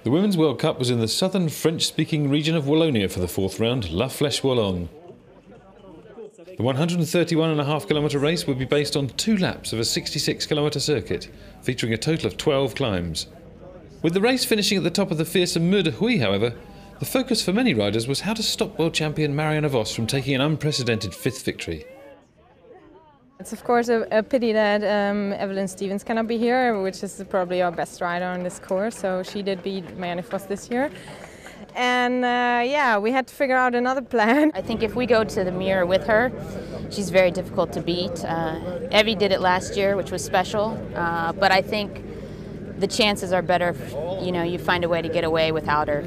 The Women's World Cup was in the southern French-speaking region of Wallonne for the fourth round, Flèche Wallonne. The 131.5-kilometre race would be based on 2 laps of a 66-kilometre circuit, featuring a total of 12 climbs. With the race finishing at the top of the fearsome Mur de Huy, however, the focus for many riders was how to stop world champion Marianne from taking an unprecedented 5th victory. It's of course a pity that Evelyn Stevens cannot be here, which is probably our best rider on this course. So she did beat Marianne this year. And yeah, we had to figure out another plan. I think if we go to the mirror with her, she's very difficult to beat. Evie did it last year, which was special, but I think the chances are better if, you find a way to get away without her.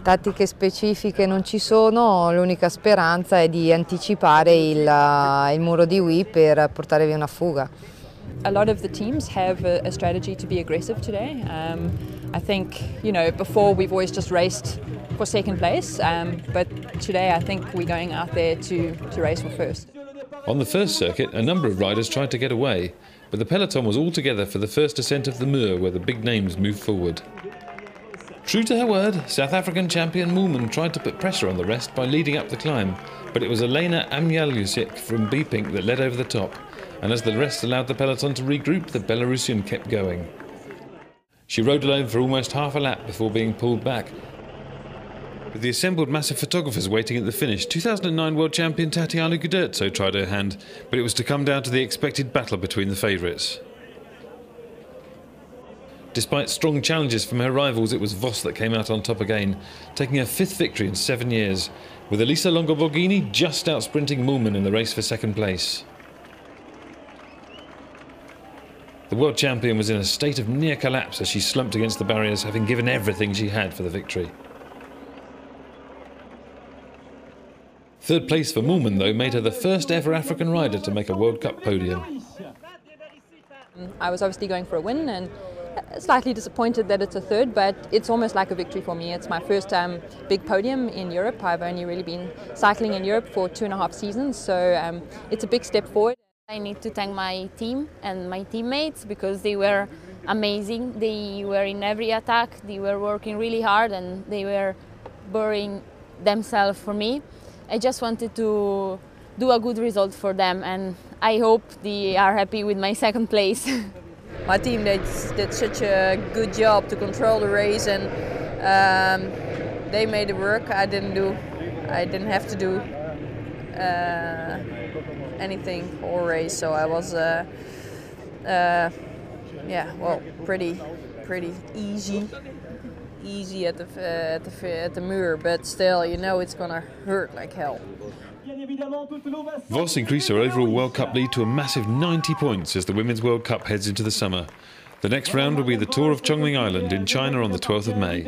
Tattiche specifiche non ci sono, l'unica speranza è di anticipare il muro di Huy per portare via una fuga. A lot of the teams have a strategy to be aggressive today. I think, before we've always just raced for second place, but today I think we're going out there to race for first. On the first circuit, a number of riders tried to get away, but the peloton was all together for the first ascent of the Mur, where the big names moved forward. True to her word, South African champion Moolman tried to put pressure on the rest by leading up the climb, but it was Elena Amjalusic from B-Pink that led over the top, and as the rest allowed the peloton to regroup, the Belarusian kept going. She rode alone for almost half a lap before being pulled back. With the assembled mass of photographers waiting at the finish, 2009 world champion Tatiana Gudurzo tried her hand, but it was to come down to the expected battle between the favourites. Despite strong challenges from her rivals, it was Vos that came out on top again, taking her 5th victory in 7 years, with Elisa Longoborghini just out-sprinting Moolman in the race for second place. The world champion was in a state of near collapse as she slumped against the barriers, having given everything she had for the victory. 3rd place for Moolman, though, made her the first ever African rider to make a World Cup podium. I was obviously going for a win and slightly disappointed that it's a 3rd, but it's almost like a victory for me. It's my first big podium in Europe. I've only really been cycling in Europe for 2.5 seasons, so it's a big step forward. I need to thank my team and my teammates because they were amazing. They were in every attack, they were working really hard and they were burying themselves for me. I just wanted to do a good result for them and I hope they are happy with my 2nd place. My team did such a good job to control the race and they made it work. I didn't have to do anything all race, so I was pretty easy at the Mur, but still, it's gonna hurt like hell. Vos increased her overall World Cup lead to a massive 90 points as the Women's World Cup heads into the summer. The next round will be the Tour of Chongming Island in China on the 12th of May.